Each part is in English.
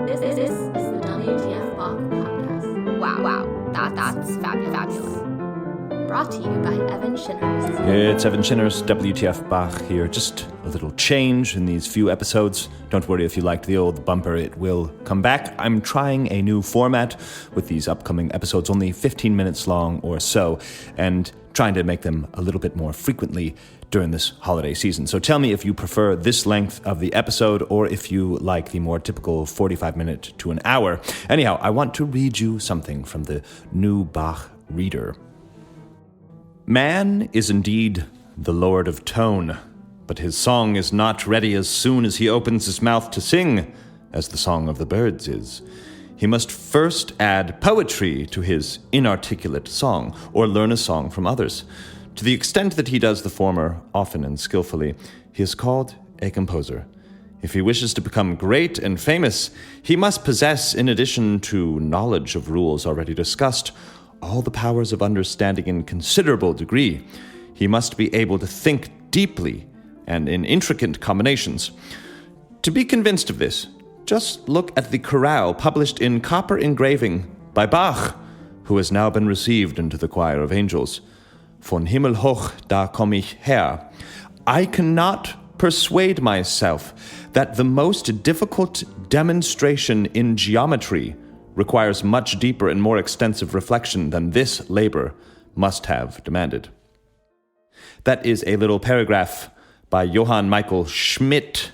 This is the WTF Bach podcast. Wow, that's fabulous. Brought to you by Evan Shinners. It's Evan Shinners, WTF Bach here. Just a little change in these few episodes. Don't worry if you liked the old bumper, it will come back. I'm trying a new format with these upcoming episodes, only 15 minutes long or so, and trying to make them a little bit more frequently during this holiday season. So tell me if you prefer this length of the episode or if you like the more typical 45-minute to an hour. Anyhow, I want to read you something from the new Bach Reader. Man is indeed the lord of tone, but his song is not ready as soon as he opens his mouth to sing, as the song of the birds is. He must first add poetry to his inarticulate song, or learn a song from others. To the extent that he does the former, often and skillfully, he is called a composer. If he wishes to become great and famous, he must possess, in addition to knowledge of rules already discussed, all the powers of understanding in considerable degree. He must be able to think deeply and in intricate combinations. To be convinced of this, just look at the chorale published in copper engraving by Bach, who has now been received into the choir of angels. Vom Himmel hoch, komm her. I cannot persuade myself that the most difficult demonstration in geometry requires much deeper and more extensive reflection than this labor must have demanded. That is a little paragraph by Johann Michael Schmidt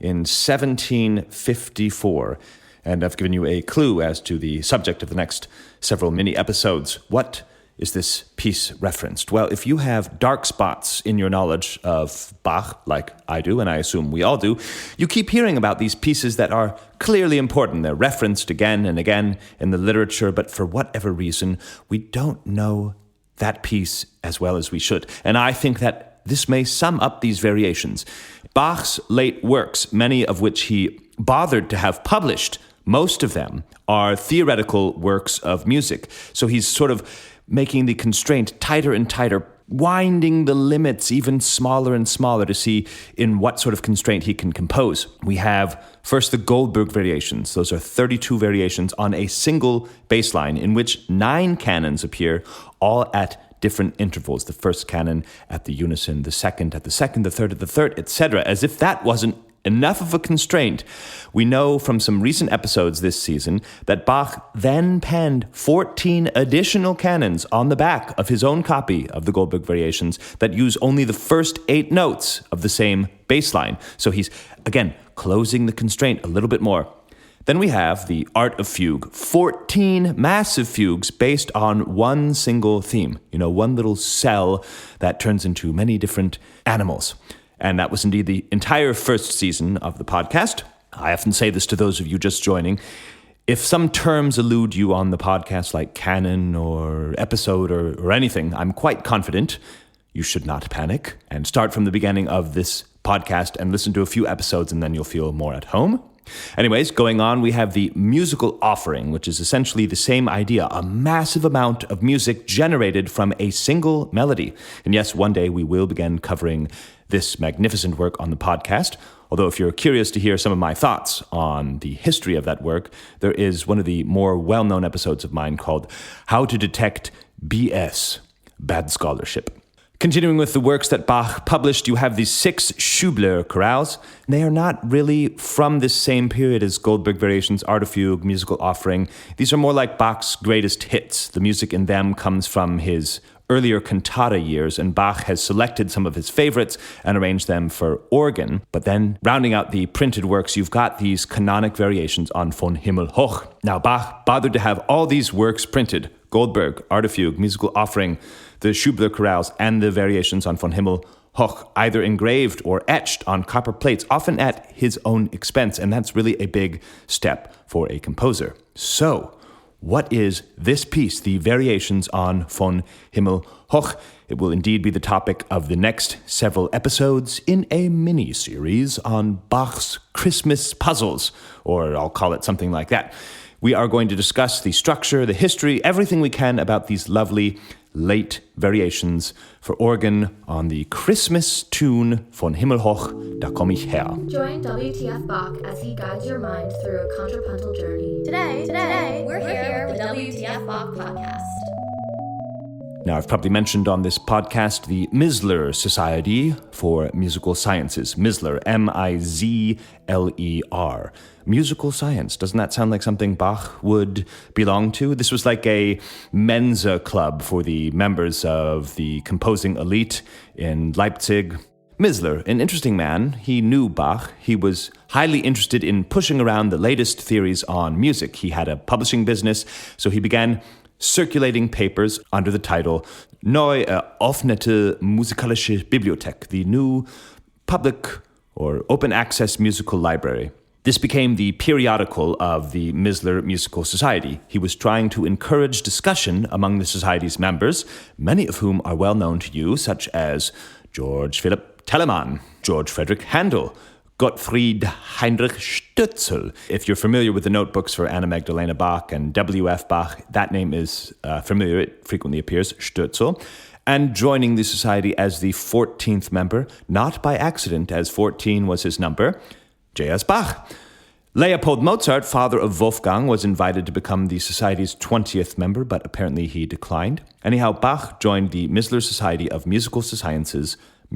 in 1754, and I've given you a clue as to the subject of the next several mini-episodes. What is this piece referenced? Well, if you have dark spots in your knowledge of Bach, like I do, and I assume we all do, you keep hearing about these pieces that are clearly important. They're referenced again and again in the literature, but for whatever reason, we don't know that piece as well as we should. And I think that this may sum up these variations. Bach's late works, many of which he bothered to have published, most of them are theoretical works of music. So he's sort of making the constraint tighter and tighter, winding the limits even smaller and smaller to see in what sort of constraint he can compose. We have first the Goldberg Variations. Those are 32 variations on a single bass line in which 9 canons appear, all at different intervals. The first canon at the unison, the second at the second, the third at the third, etc. As if that wasn't enough of a constraint, we know from some recent episodes this season that Bach then penned 14 additional canons on the back of his own copy of the Goldberg Variations that use only the first 8 notes of the same bass line. So he's, again, closing the constraint a little bit more. Then we have the Art of Fugue, 14 massive fugues based on one single theme, one little cell that turns into many different animals. And that was indeed the entire first season of the podcast. I often say this to those of you just joining. If some terms elude you on the podcast, like canon or episode or anything, I'm quite confident you should not panic and start from the beginning of this podcast and listen to a few episodes, and then you'll feel more at home. Anyways, going on, we have the musical offering, which is essentially the same idea, a massive amount of music generated from a single melody. And yes, one day we will begin covering this magnificent work on the podcast. Although if you're curious to hear some of my thoughts on the history of that work, there is one of the more well-known episodes of mine called How to Detect BS, Bad Scholarship. Continuing with the works that Bach published, you have the 6 Schubler chorales. They are not really from this same period as Goldberg Variations, Art of Fugue, Musical Offering. These are more like Bach's greatest hits. The music in them comes from his earlier cantata years, and Bach has selected some of his favorites and arranged them for organ. But then, rounding out the printed works, you've got these Canonic Variations on Vom Himmel hoch. Now, Bach bothered to have all these works printed: Goldberg, Art of Fugue, Musical Offering, the Schubler chorales, and the variations on Vom Himmel hoch, either engraved or etched on copper plates, often at his own expense, and that's really a big step for a composer. So, what is this piece, the variations on Vom Himmel hoch? It will indeed be the topic of the next several episodes in a mini-series on Bach's Christmas puzzles, or I'll call it something like that. We are going to discuss the structure, the history, everything we can about these lovely late variations for organ on the Christmas tune Vom Himmel hoch, da komm ich her. Join WTF Bach as he guides your mind through a contrapuntal journey. Today, we're here with the WTF Bach podcast. Now, I've probably mentioned on this podcast the Mizler Society for Musical Sciences. Mizler, M-I-Z-L-E-R. Musical science. Doesn't that sound like something Bach would belong to? This was like a Mensa club for the members of the composing elite in Leipzig. Mizler, an interesting man. He knew Bach. He was highly interested in pushing around the latest theories on music. He had a publishing business, so he began circulating papers under the title Neue Offnete Musikalische Bibliothek, the new public or open access musical library. This became the periodical of the Mizler Musical Society. He was trying to encourage discussion among the society's members, many of whom are well known to you, such as George Philipp Telemann, George Frederick Handel, Gottfried Heinrich Stützl. If you're familiar with the notebooks for Anna Magdalena Bach and W.F. Bach, that name is familiar. It frequently appears, Stützl. And joining the society as the 14th member, not by accident, as 14 was his number, J.S. Bach. Leopold Mozart, father of Wolfgang, was invited to become the society's 20th member, but apparently he declined. Anyhow, Bach joined the Mizler Society of Musical Sciences in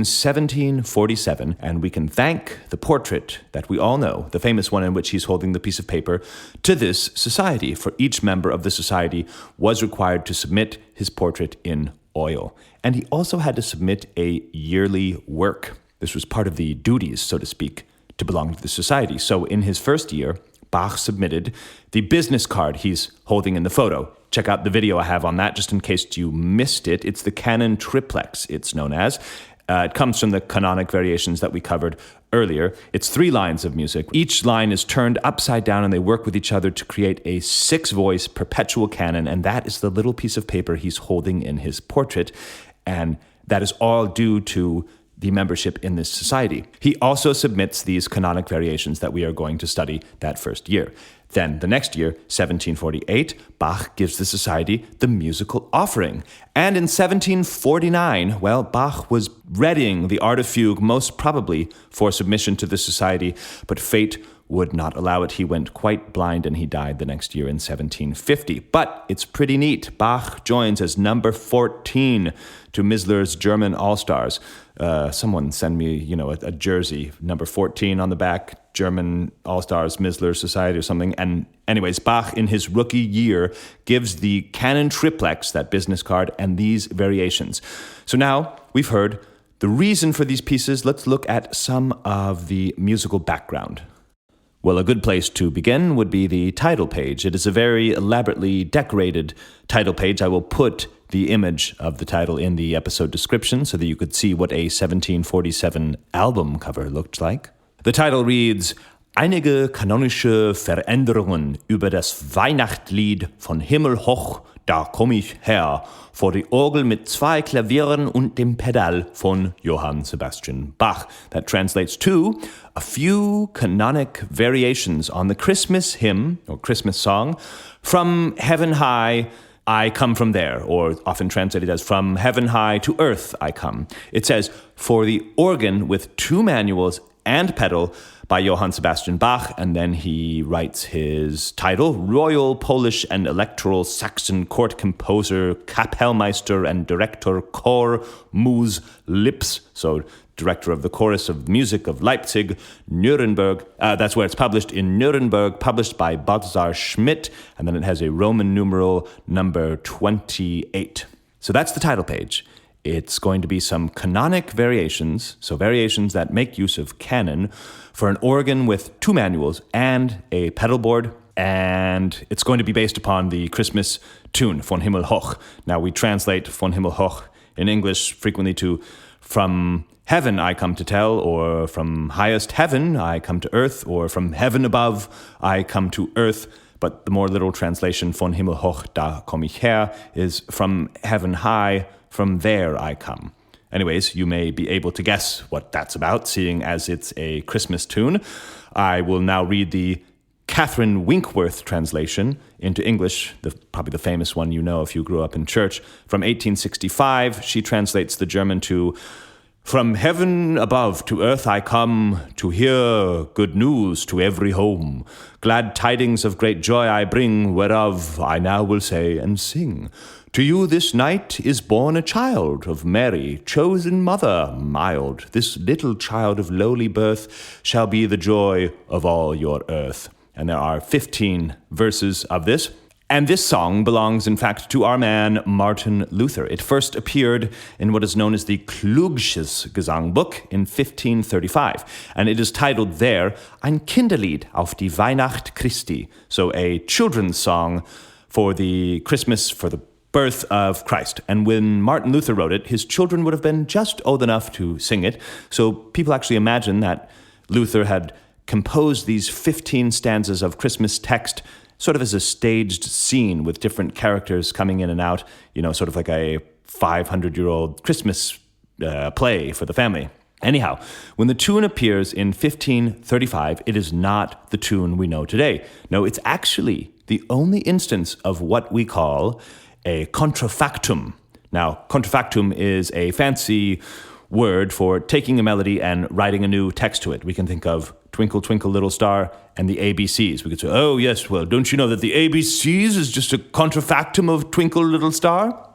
1747, and we can thank the portrait that we all know, the famous one in which he's holding the piece of paper, to this society, for each member of the society was required to submit his portrait in oil. And he also had to submit a yearly work. This was part of the duties, so to speak, to belong to the society. So in his first year, Bach submitted the business card he's holding in the photo. Check out the video I have on that, just in case you missed it. It's the Canon Triplex, it's known as. It comes from the Canonic Variations that we covered earlier. It's 3 lines of music. Each line is turned upside down, and they work with each other to create a 6-voice perpetual canon, and that is the little piece of paper he's holding in his portrait, and that is all due to the membership in this society. He also submits these Canonic Variations that we are going to study that first year. Then, the next year, 1748, Bach gives the society the musical offering. And in 1749, well, Bach was readying the Art of Fugue, most probably for submission to the society, but fate would not allow it. He went quite blind and he died the next year in 1750. But it's pretty neat. Bach joins as number 14 to Mizler's German All-Stars. Someone send me, a jersey, number 14 on the back, German All-Stars, Mizler Society or something. And anyways, Bach in his rookie year gives the Canon Triplex, that business card, and these variations. So now we've heard the reason for these pieces. Let's look at some of the musical background. Well, a good place to begin would be the title page. It is a very elaborately decorated title page. I will put the image of the title in the episode description so that you could see what a 1747 album cover looked like. The title reads, Einige kanonische Veränderungen über das Weihnachtslied Vom Himmel hoch, da komm ich her, vor die Orgel mit 2 Klavieren und dem Pedal von Johann Sebastian Bach. That translates to a few canonic variations on the Christmas hymn, or Christmas song, From Heaven High, I Come From There, or often translated as From Heaven High to Earth I Come. It says, for the organ with 2 manuals and pedal by Johann Sebastian Bach, and then he writes his title, Royal Polish and Electoral Saxon Court Composer, Kapellmeister and Director Chor Mus Lips, so director of the Chorus of Music of Leipzig, Nuremberg. That's where it's published, in Nuremberg, published by Balthasar Schmidt, and then it has a Roman numeral number 28. So that's the title page. It's going to be some canonic variations, so variations that make use of canon, for an organ with 2 manuals and a pedal board, and it's going to be based upon the Christmas tune, Vom Himmel hoch. Now, we translate Vom Himmel hoch in English frequently to From Heaven I Come to Tell, or From Highest Heaven I Come to Earth, or From Heaven Above I Come to Earth. But the more literal translation, Vom Himmel hoch, da komm ich her, is From Heaven High, from there I come. Anyways, you may be able to guess what that's about, seeing as it's a Christmas tune. I will now read the Catherine Winkworth translation into English, probably the famous one you know if you grew up in church. From 1865, she translates the German to, "From heaven above to earth I come, to hear good news to every home. Glad tidings of great joy I bring, whereof I now will say and sing. To you this night is born a child of Mary, chosen mother mild. This little child of lowly birth shall be the joy of all your earth." And there are 15 verses of this. And this song belongs, in fact, to our man Martin Luther. It first appeared in what is known as the Klugsches Gesangbuch in 1535. And it is titled there, Ein Kinderlied auf die Weihnacht Christi. So a children's song for the Christmas, for the birth of Christ. And when Martin Luther wrote it, his children would have been just old enough to sing it. So people actually imagine that Luther had composed these 15 stanzas of Christmas text sort of as a staged scene with different characters coming in and out, sort of like a 500-year-old Christmas play for the family. Anyhow, when the tune appears in 1535, it is not the tune we know today. No, it's actually the only instance of what we call a contrafactum. Now, contrafactum is a fancy word for taking a melody and writing a new text to it. We can think of Twinkle, Twinkle, Little Star and the ABCs. We could say, oh, yes, well, don't you know that the ABCs is just a contrafactum of Twinkle, Little Star?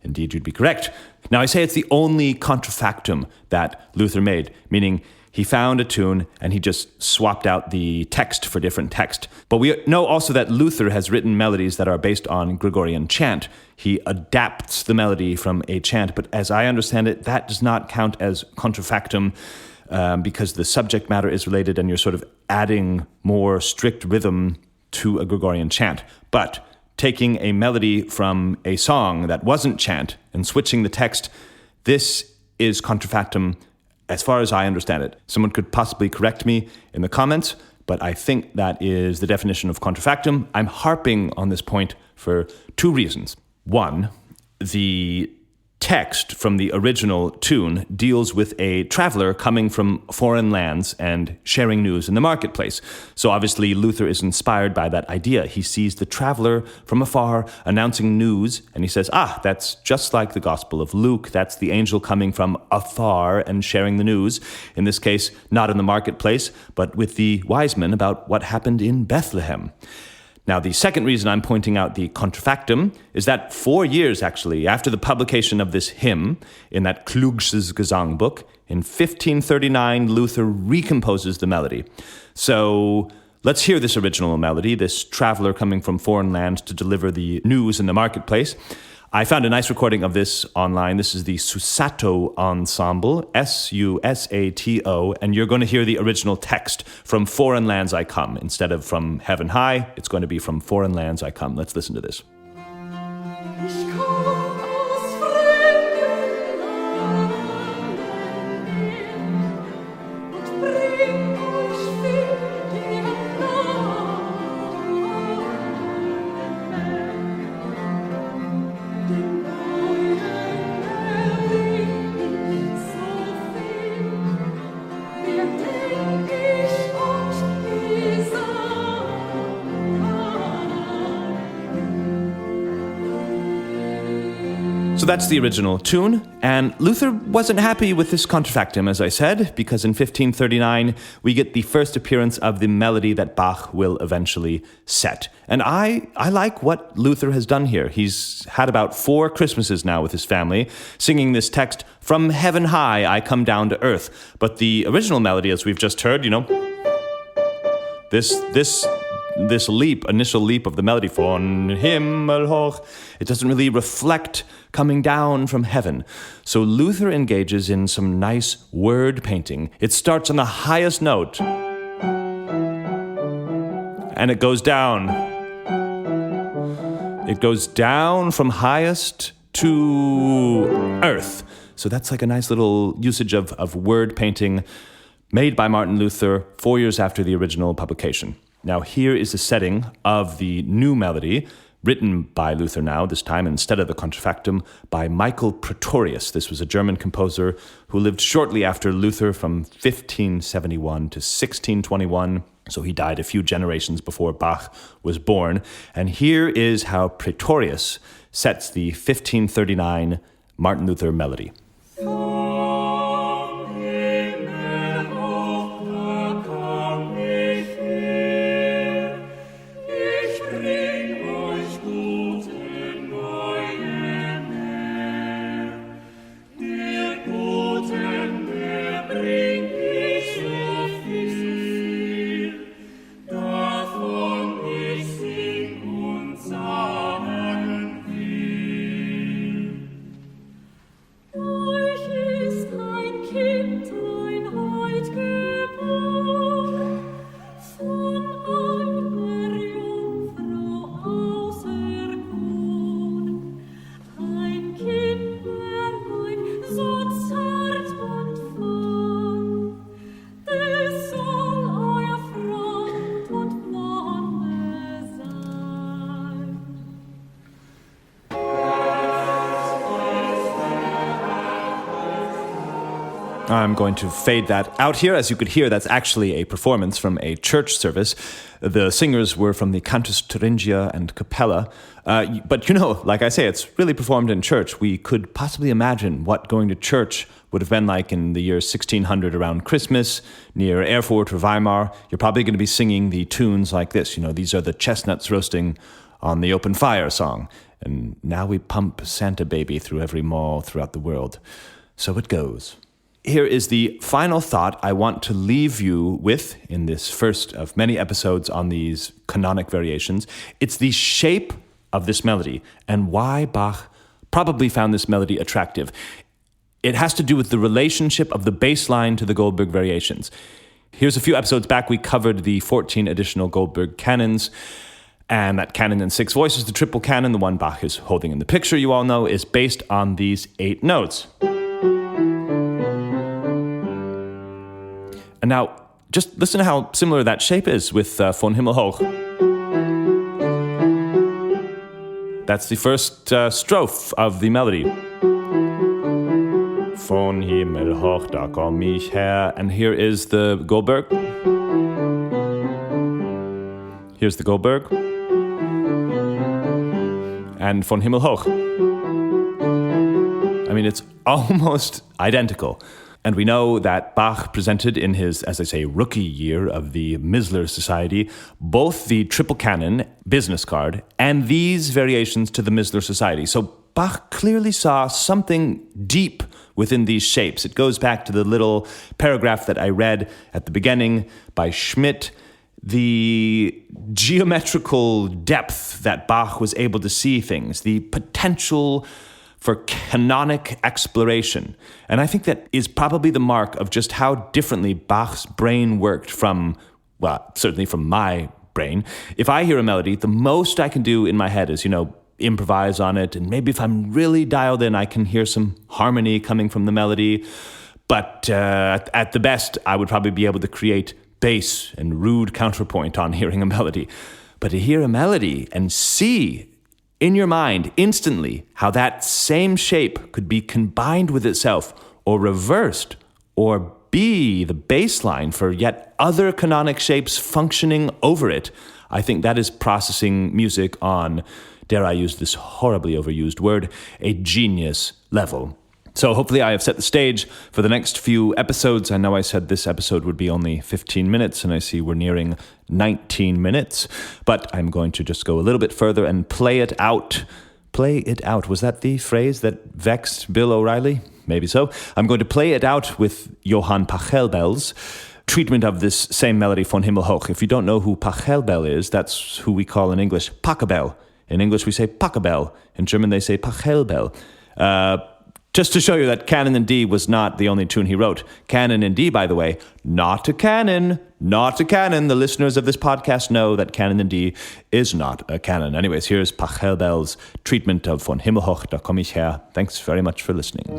Indeed, you'd be correct. Now, I say it's the only contrafactum that Luther made, meaning he found a tune and he just swapped out the text for different text. But we know also that Luther has written melodies that are based on Gregorian chant. He adapts the melody from a chant, but as I understand it, that does not count as contrafactum because the subject matter is related and you're sort of adding more strict rhythm to a Gregorian chant. But taking a melody from a song that wasn't chant and switching the text, this is contrafactum as far as I understand it. Someone could possibly correct me in the comments, but I think that is the definition of contrafactum. I'm harping on this point for two reasons. One, the text from the original tune deals with a traveler coming from foreign lands and sharing news in the marketplace. So obviously Luther is inspired by that idea. He sees the traveler from afar announcing news, and he says, that's just like the Gospel of Luke. That's the angel coming from afar and sharing the news. In this case, not in the marketplace, but with the wise men about what happened in Bethlehem. Now, the second reason I'm pointing out the contrafactum is that 4 years, actually, after the publication of this hymn in that Klugsches Gesangbuch, in 1539, Luther recomposes the melody. So let's hear this original melody, this traveler coming from foreign lands to deliver the news in the marketplace. I found a nice recording of this online. This is the Susato Ensemble, Susato, and you're going to hear the original text, "From foreign lands I come." Instead of "from heaven high," it's going to be "from foreign lands I come." Let's listen to this. So that's the original tune, and Luther wasn't happy with this contrafactum, as I said, because in 1539 we get the first appearance of the melody that Bach will eventually set. And I like what Luther has done here. He's had about 4 Christmases now with his family, singing this text, "From heaven high I come down to earth." But the original melody, as we've just heard, this initial leap of the melody, Vom Himmel, hoch, it doesn't really reflect coming down from heaven. So Luther engages in some nice word painting. It starts on the highest note, and it goes down. It goes down from highest to earth. So that's like a nice little usage of word painting made by Martin Luther 4 years after the original publication. Now, here is the setting of the new melody written by Luther now, this time instead of the contrafactum, by Michael Praetorius. This was a German composer who lived shortly after Luther from 1571 to 1621. So he died a few generations before Bach was born. And here is how Praetorius sets the 1539 Martin Luther melody. I'm going to fade that out here. As you could hear, that's actually a performance from a church service. The singers were from the Cantus Thuringia and Capella. But like I say, it's really performed in church. We could possibly imagine what going to church would have been like in the year 1600 around Christmas, near Erfurt or Weimar. You're probably going to be singing the tunes like this. These are the chestnuts roasting on the open fire song. And now we pump Santa Baby through every mall throughout the world. So it goes. Here is the final thought I want to leave you with in this first of many episodes on these canonic variations. It's the shape of this melody and why Bach probably found this melody attractive. It has to do with the relationship of the bass line to the Goldberg Variations. Here's a few episodes back, we covered the 14 additional Goldberg canons, and that canon in 6 voices, the triple canon, the one Bach is holding in the picture, you all know, is based on these 8 notes. And now, just listen to how similar that shape is with Vom Himmel hoch. That's the first strophe of the melody. Vom Himmel hoch, da komm ich her. And here is the Goldberg. Here's the Goldberg. And Vom Himmel hoch. I mean, it's almost identical. And we know that Bach presented in his, as I say, rookie year of the Misler Society, both the triple canon, business card, and these variations to the Misler Society. So Bach clearly saw something deep within these shapes. It goes back to the little paragraph that I read at the beginning by Schmidt, the geometrical depth that Bach was able to see things, the potential for canonic exploration. And I think that is probably the mark of just how differently Bach's brain worked from, well, certainly from my brain. If I hear a melody, the most I can do in my head is, improvise on it. And maybe if I'm really dialed in, I can hear some harmony coming from the melody. But at the best, I would probably be able to create bass and rude counterpoint on hearing a melody. But to hear a melody and see in your mind instantly how that same shape could be combined with itself or reversed or be the baseline for yet other canonic shapes functioning over it, I think that is processing music on, dare I use this horribly overused word, a genius level. So hopefully I have set the stage for the next few episodes. I know I said this episode would be only 15 minutes, and I see we're nearing 19 minutes. But I'm going to just go a little bit further and play it out. Play it out. Was that the phrase that vexed Bill O'Reilly? Maybe so. I'm going to play it out with Johann Pachelbel's treatment of this same melody, Vom Himmel hoch. If you don't know who Pachelbel is, that's who we call in English Pachelbel. In English we say Pachelbel. In German they say Pachelbel. Just to show you that Canon in D was not the only tune he wrote. Canon in D, by the way, not a canon, not a canon. The listeners of this podcast know that Canon in D is not a canon. Anyways, here's Pachelbel's treatment of Vom Himmel hoch, da komm ich her. Thanks very much for listening.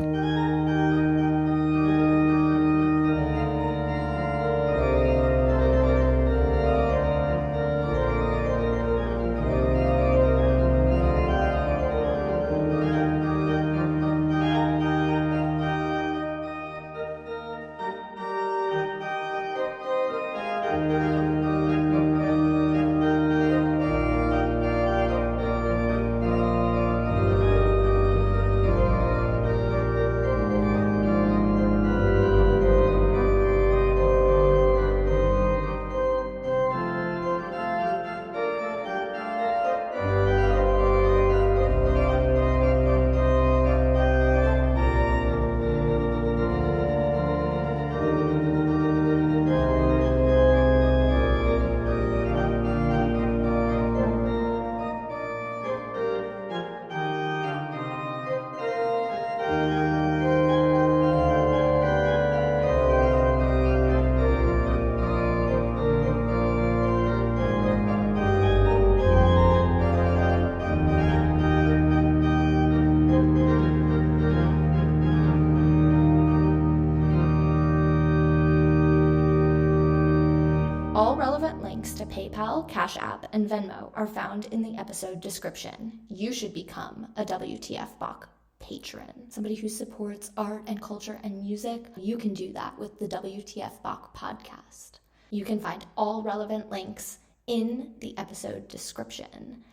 All relevant links to PayPal, Cash App, and Venmo are found in the episode description. You should become a WTF Bach patron, somebody who supports art and culture and music. You can do that with the WTF Bach podcast. You can find all relevant links in the episode description.